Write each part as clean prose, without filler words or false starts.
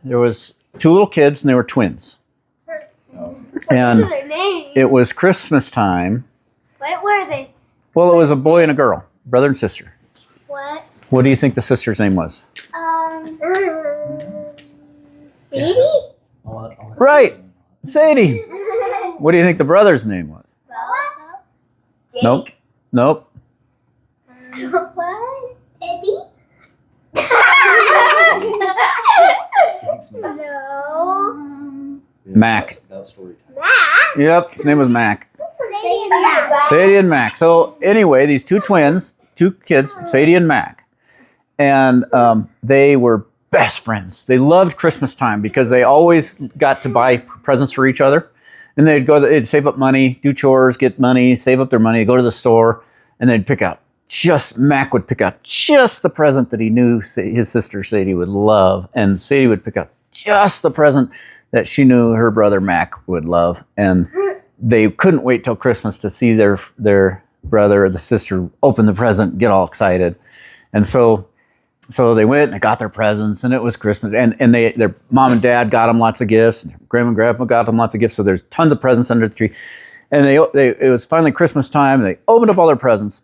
there was two little kids, and they were twins. And What were their names? it was Christmas time. What were they? Well, it was a boy and a girl, brother and sister. What? What do you think the sister's name was? Sadie? Right, Sadie. What do you think the brother's name was? Jake? Nope. Nope. What? Eddie? No. Mac. Mac? Yep, his name was Mac. Sadie and Mac. Sadie and Mac. So anyway, these two twins, two kids, Sadie and Mac, and they were best friends. They loved Christmas time because they always got to buy presents for each other, and they'd save up money, do chores, get money, save up their money, go to the store, and they'd pick out Mac would pick out just the present that he knew his sister Sadie would love, and Sadie would pick out just the present that she knew her brother Mac would love, and they couldn't wait till Christmas to see their brother or the sister open the present, get all excited. And so they went and they got their presents, and it was Christmas. And their mom and dad got them lots of gifts. And grandma and grandpa got them lots of gifts. So there's tons of presents under the tree. And it was finally Christmas time. And they opened up all their presents.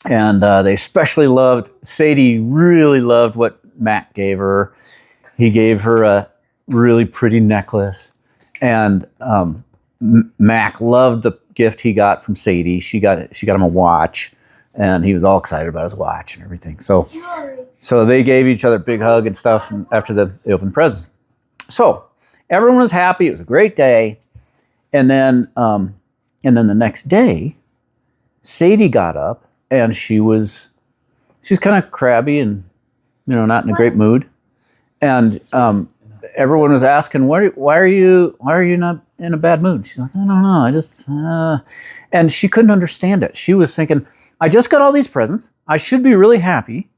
And they especially loved, Sadie really loved what Mac gave her. He gave her a really pretty necklace. And Mac loved the gift he got from Sadie. She got him a watch, and he was all excited about his watch and everything. So they gave each other a big hug and stuff after they opened presents. So everyone was happy. It was a great day. And then the next day, Sadie got up, and she's kind of crabby and not in a great mood. And everyone was asking, why are you not in a bad mood? She's like, I don't know. I just, and she couldn't understand it. She was thinking, I just got all these presents. I should be really happy,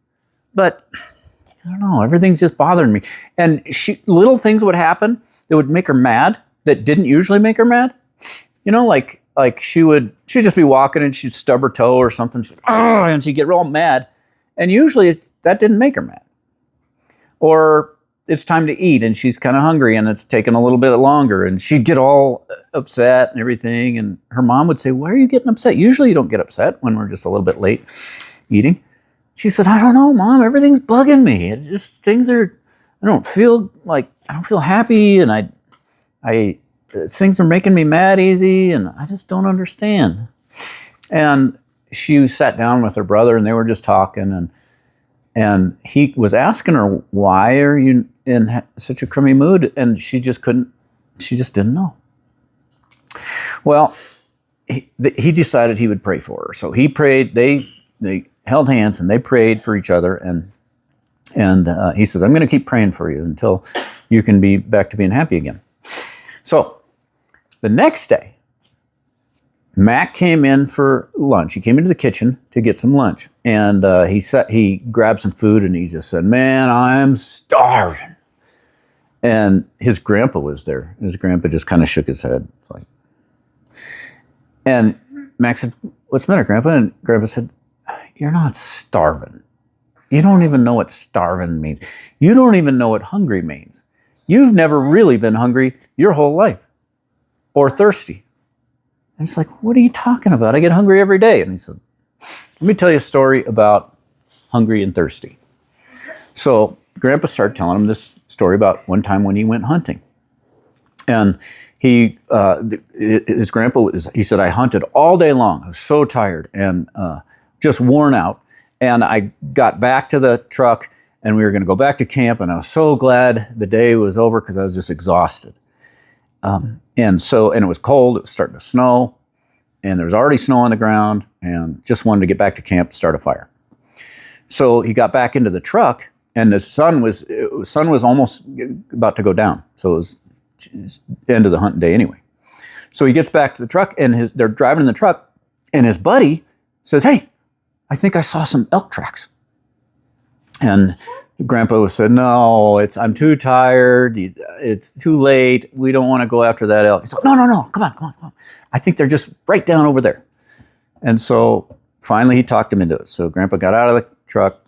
but I don't know. Everything's just bothering me. And little things would happen that would make her mad that didn't usually make her mad. Like she'd just be walking and she'd stub her toe or something. And she'd get real mad. And usually that didn't make her mad. Or it's time to eat and she's kind of hungry and it's taking a little bit longer, and she'd get all upset and everything. And her mom would say, why are you getting upset? Usually you don't get upset when we're just a little bit late eating. She said, I don't know, Mom, everything's bugging me. It just, I don't feel happy, and things are making me mad easy, and I just don't understand. And she sat down with her brother and they were just talking, and he was asking her, why are you in such a crummy mood? And she just didn't know. Well, he decided he would pray for her. So he prayed, they held hands and they prayed for each other. And he says, I'm going to keep praying for you until you can be back to being happy again. So the next day, Mac came in for lunch. He came into the kitchen to get some lunch. And he grabbed some food and he just said, man, I'm starving. And his grandpa was there. His grandpa just kind of shook his head. And Mac said, what's the matter, Grandpa? And Grandpa said, you're not starving. You don't even know what starving means. You don't even know what hungry means. You've never really been hungry your whole life or thirsty. And it's like, what are you talking about? I get hungry every day. And he said, let me tell you a story about hungry and thirsty. So Grandpa started telling him this story about one time when he went hunting. And his grandpa, he said, I hunted all day long. I was so tired and just worn out. And I got back to the truck and we were going to go back to camp. And I was so glad the day was over because I was just exhausted. And it was cold. It was starting to snow. And there was already snow on the ground, and just wanted to get back to camp to start a fire. So he got back into the truck, and the sun was almost about to go down. So it was end of the hunting day anyway. So he gets back to the truck, and they're driving in the truck, and his buddy says, hey, I think I saw some elk tracks. And Grandpa said, no, I'm too tired. It's too late. We don't want to go after that elk. He said, no, come on. I think they're just right down over there. And so finally he talked him into it. So Grandpa got out of the truck.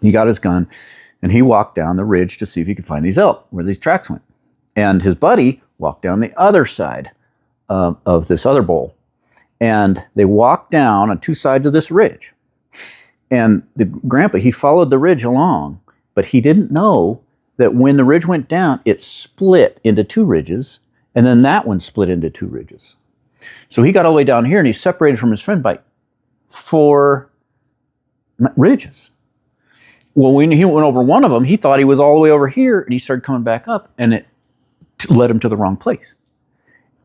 He got his gun And he walked down the ridge to see if he could find these elk, where these tracks went. And his buddy walked down the other side of this other bowl. And they walked down on two sides of this ridge. And the grandpa, he followed the ridge along, but he didn't know that when the ridge went down, it split into two ridges, and then that one split into two ridges. So he got all the way down here, and he's separated from his friend by 4 ridges. Well, when he went over one of them, he thought he was all the way over here, and he started coming back up, and it led him to the wrong place.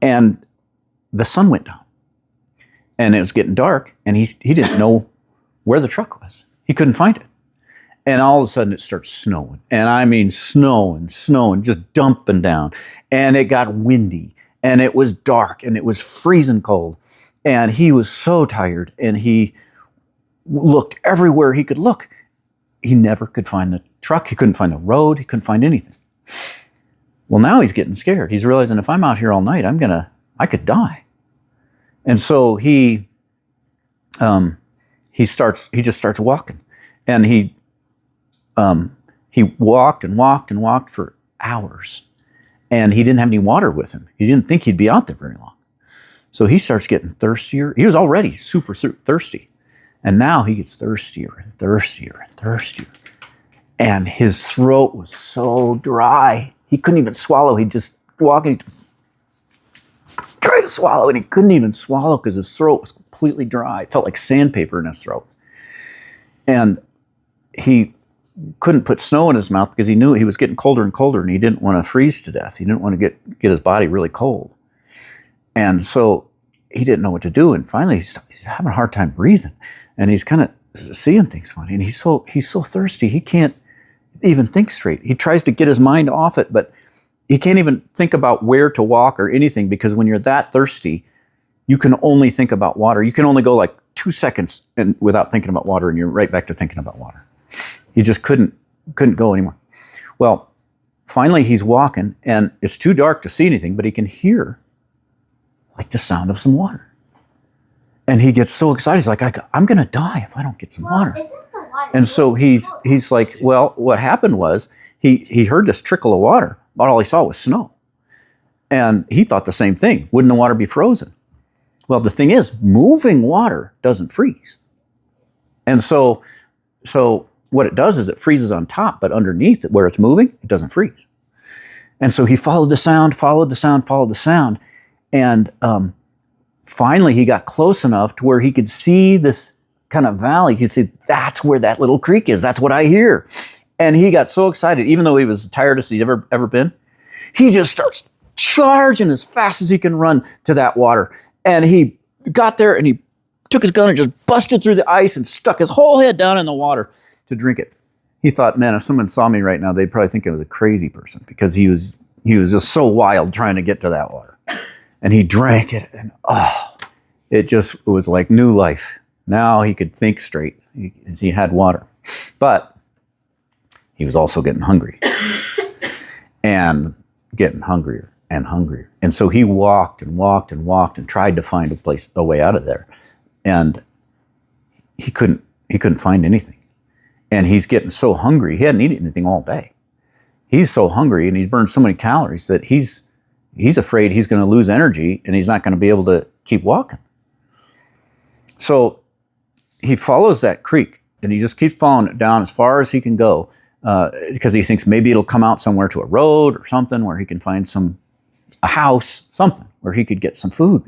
And the sun went down, and it was getting dark, and he didn't know where the truck was. He couldn't find it. And all of a sudden it starts snowing. And I mean snowing, just dumping down. And it got windy, and it was dark, and it was freezing cold. And he was so tired, and he looked everywhere he could look. He never could find the truck. He couldn't find the road. He couldn't find anything. Well, now he's getting scared. He's realizing, if I'm out here all night, I could die. And so he just starts walking. And he walked and walked and walked for hours. And he didn't have any water with him. He didn't think he'd be out there very long. So he starts getting thirstier. He was already super thirsty. And now he gets thirstier and thirstier and thirstier. And his throat was so dry. He couldn't even swallow. He'd just walk and he'd try to swallow, and he couldn't even swallow because his throat was completely dry. It felt like sandpaper in his throat. And he couldn't put snow in his mouth because he knew he was getting colder and colder, and he didn't want to freeze to death. He didn't want to get his body really cold. And so he didn't know what to do. And finally, he's having a hard time breathing. And he's kind of seeing things funny. And he's so thirsty, he can't even think straight. He tries to get his mind off it, but he can't even think about where to walk or anything, because when you're that thirsty, you can only think about water. You can only go like 2 seconds without thinking about water, and you're right back to thinking about water. He just couldn't go anymore. Well, finally he's walking, and it's too dark to see anything, but he can hear like the sound of some water. And he gets so excited. He's like, I'm going to die if I don't get some water. Isn't the water? And so he's like, well, what happened was he heard this trickle of water, but all he saw was snow. And he thought the same thing. Wouldn't the water be frozen? Well, the thing is, moving water doesn't freeze. And so what it does is it freezes on top, but underneath it, where it's moving, it doesn't freeze. And so he followed the sound, and finally he got close enough to where he could see this kind of valley. He said, that's where that little creek is. That's what I hear. And he got so excited, even though he was the tiredest he'd ever been. He just starts charging as fast as he can run to that water. And he got there, and he took his gun and just busted through the ice and stuck his whole head down in the water to drink it. He thought, man, if someone saw me right now, they'd probably think I was a crazy person, because he was just so wild trying to get to that water. And he drank it, and it was like new life. Now he could think straight. He had water. But he was also getting hungry. And getting hungrier and hungrier. And so he walked and walked and walked and tried to find a way out of there. And he couldn't find anything. And he's getting so hungry. He hadn't eaten anything all day. He's so hungry, and he's burned so many calories that he's afraid he's going to lose energy, and he's not going to be able to keep walking. So he follows that creek, and he just keeps following it down as far as he can go, because he thinks maybe it'll come out somewhere to a road or something where he can find a house, something where he could get some food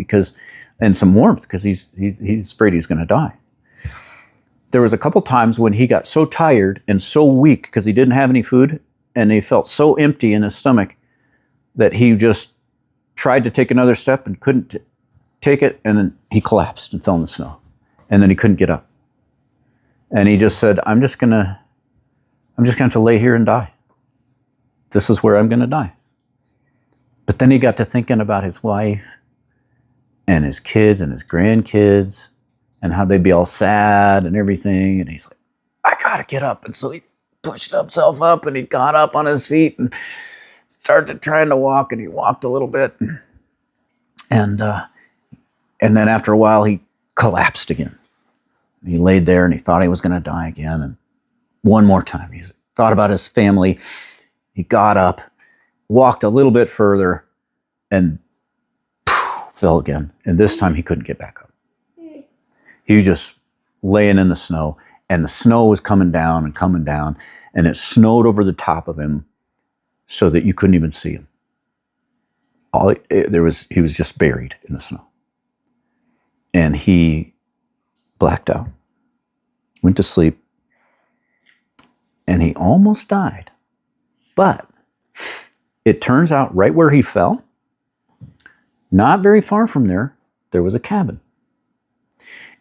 and some warmth, because he's afraid he's going to die. There was a couple times when he got so tired and so weak because he didn't have any food, and he felt so empty in his stomach that he just tried to take another step and couldn't take it, and then he collapsed and fell in the snow. And then he couldn't get up. And he just said, I'm just going to have to lay here and die. This is where I'm going to die. But then he got to thinking about his wife and his kids and his grandkids and how they'd be all sad and everything. And he's like, I got to get up. And so he pushed himself up, and he got up on his feet and started trying to walk, and he walked a little bit. And then after a while, he collapsed again. He laid there, and he thought he was going to die again. And one more time, he said, thought about his family. He got up, walked a little bit further, and fell again. And this time he couldn't get back up. He was just laying in the snow, and the snow was coming down, and it snowed over the top of him so that you couldn't even see him. He was just buried in the snow. And he blacked out, went to sleep, and he almost died. But it turns out right where he fell, not very far from there was a cabin.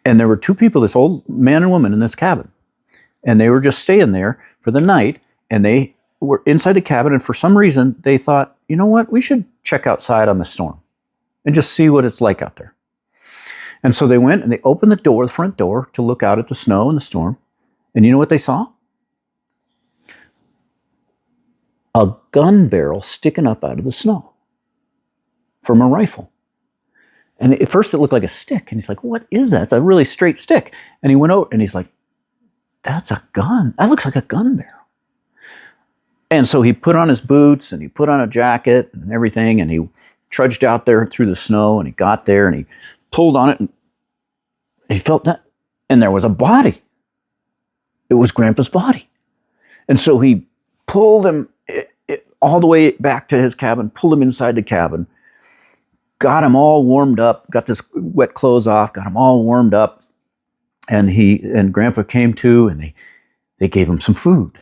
And there were two people, this old man and woman in this cabin. And they were just staying there for the night, and they were inside the cabin, and for some reason they thought, you know what, we should check outside on the storm and just see what it's like out there. And so they went and they opened the front door, to look out at the snow and the storm. And you know what they saw? A gun barrel sticking up out of the snow from a rifle. And at first it looked like a stick. And he's like, what is that? It's a really straight stick. And he went over and he's like, that's a gun. That looks like a gun barrel. And so he put on his boots and he put on a jacket and everything. And he trudged out there through the snow, and he got there and he pulled on it, and he felt that. And there was a body. It was Grandpa's body. And so he pulled him all the way back to his cabin, pulled him inside the cabin, got him all warmed up, got this wet clothes off, got him all warmed up. And Grandpa came to, and they gave him some food.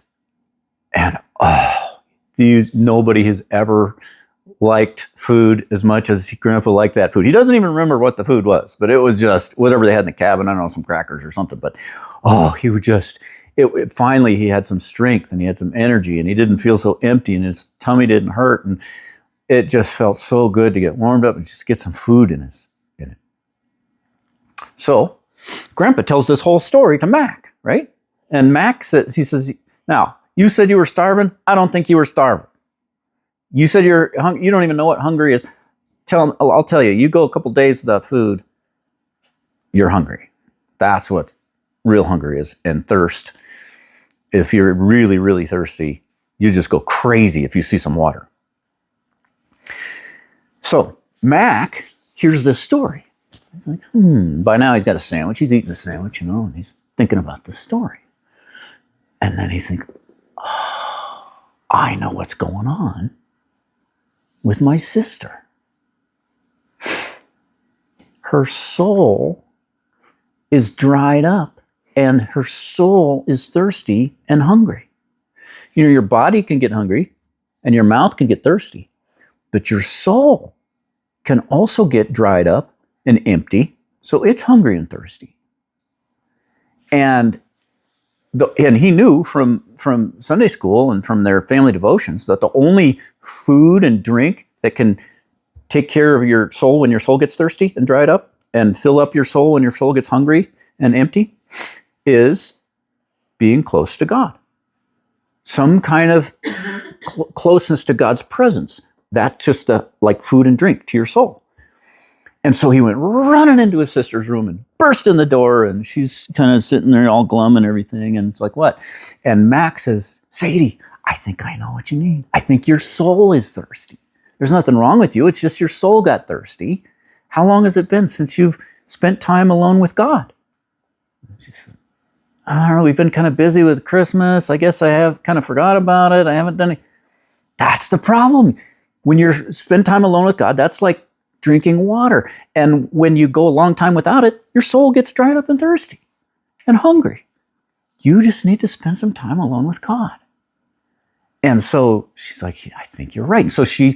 And nobody has ever liked food as much as Grandpa liked that food. He doesn't even remember what the food was, but it was just whatever they had in the cabin. I don't know, some crackers or something. But he would just, finally he had some strength and he had some energy, and he didn't feel so empty, and his tummy didn't hurt, and it just felt so good to get warmed up and just get some food in it. So Grandpa tells this whole story to Mac, right? And Mac says, now, you said you were starving. I don't think you were starving. You said you don't even know what hungry is. I'll tell you, you go a couple days without food, you're hungry. That's what real hunger is. And thirst. If you're really, really thirsty, you just go crazy if you see some water. So Mac hears this story. He's like, by now he's got a sandwich. He's eating a sandwich, and he's thinking about this story. And then he thinks, I know what's going on with my sister. Her soul is dried up, and her soul is thirsty and hungry. Your body can get hungry and your mouth can get thirsty, but your soul can also get dried up and empty, so it's hungry and thirsty. And he knew from Sunday school and from their family devotions that the only food and drink that can take care of your soul when your soul gets thirsty and dried up, and fill up your soul when your soul gets hungry and empty, is being close to God. Some kind of closeness to God's presence. That's just like food and drink to your soul. And so he went running into his sister's room and burst in the door, and she's kind of sitting there all glum and everything. And it's like, what? And Mac says, Sadie, I think I know what you need. I think your soul is thirsty. There's nothing wrong with you. It's just your soul got thirsty. How long has it been since you've spent time alone with God? And she said, I don't know. We've been kind of busy with Christmas. I guess I have kind of forgot about it. I haven't done it. That's the problem. When you spend time alone with God, that's like drinking water. And when you go a long time without it, your soul gets dried up and thirsty and hungry. You just need to spend some time alone with God. And so she's like, yeah, I think you're right. And so she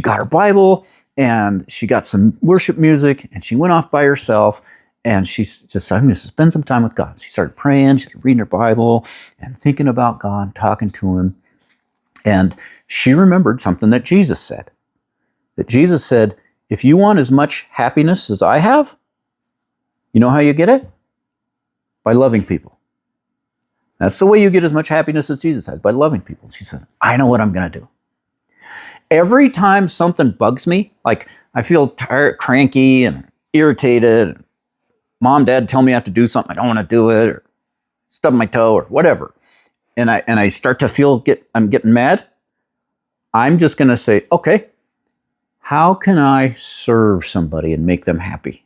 got her Bible, and she got some worship music, and she went off by herself, and she just said, I'm going to spend some time with God. She started praying, she started reading her Bible and thinking about God, talking to him. And she remembered something that Jesus said. That Jesus said, if you want as much happiness as I have, you know how you get it? By loving people. That's the way you get as much happiness as Jesus has, by loving people. She said, I know what I'm going to do. Every time something bugs me, like I feel tired, cranky and irritated, Mom, Dad tell me I have to do something, I don't want to do it, or stub my toe or whatever. and I start to feel I'm getting mad, I'm just going to say, okay, how can I serve somebody and make them happy?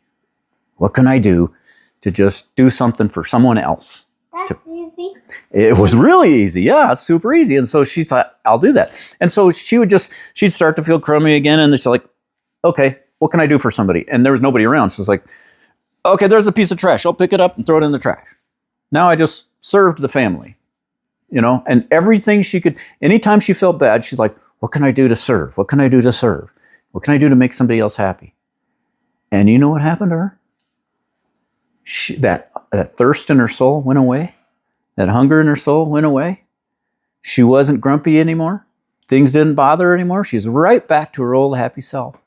What can I do to just do something for someone else? That's easy. It was really easy. Yeah, it's super easy. And so she thought, I'll do that. And so she'd start to feel crummy again. And she's like, okay, what can I do for somebody? And there was nobody around. So it's like, okay, there's a piece of trash. I'll pick it up and throw it in the trash. Now I just served the family, and everything she could, anytime she felt bad, she's like, what can I do to serve? What can I do to serve? What can I do to make somebody else happy? And you know what happened to her? That thirst in her soul went away. That hunger in her soul went away. She wasn't grumpy anymore. Things didn't bother her anymore. She's right back to her old happy self.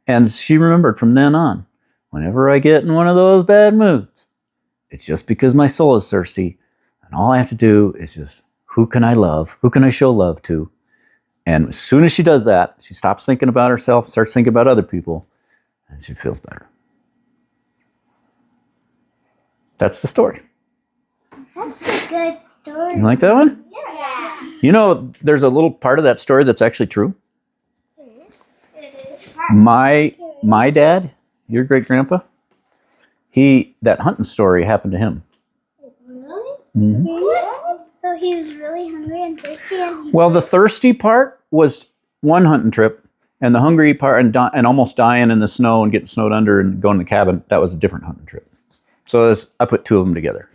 And she remembered from then on, whenever I get in one of those bad moods, it's just because my soul is thirsty. And all I have to do is just, who can I love? Who can I show love to? And as soon as she does that, she stops thinking about herself, starts thinking about other people, and she feels better. That's the story. That's a good story. You like that one? Yeah. There's a little part of that story that's actually true. It is. My dad, your great grandpa, that hunting story happened to him. Really? Mm-hmm. Really? So he was really hungry and thirsty, and Well, the thirsty part was one hunting trip, and the hungry part and almost dying in the snow and getting snowed under and going to the cabin, that was a different hunting trip. So I put two of them together.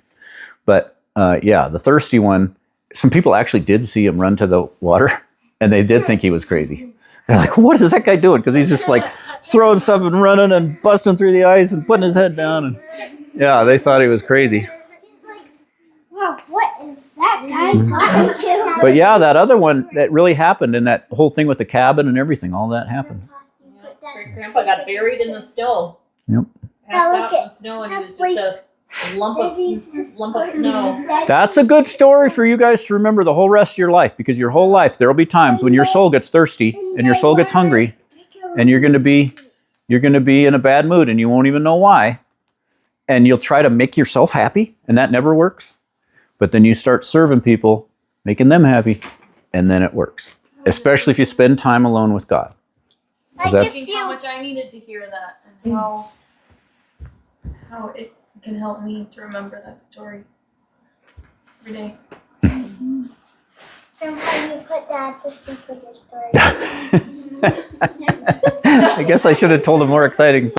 But the thirsty one, some people actually did see him run to the water, and they did think he was crazy. They're like, what is that guy doing? Because he's just like throwing stuff and running and busting through the ice and putting his head down. And yeah, they thought he was crazy. he's like, wow, what is that guy talking to? But yeah, that other one, that really happened. And that whole thing with the cabin and everything, all that happened. Great grandpa got buried in the snow. Yep. Passed look out in the at- snow, and he it's was like- just a lump of snow. That's a good story for you guys to remember the whole rest of your life, because your whole life, there will be times when your soul gets thirsty and your soul gets hungry, and you're going to be in a bad mood and you won't even know why. And you'll try to make yourself happy, and that never works. But then you start serving people, making them happy, and then it works. Especially if you spend time alone with God. 'Cause that's- Thinking how much I needed to hear that, and how it can help me to remember that story every day. So how you put Dad to sleep with your story? I guess I should have told a more exciting story.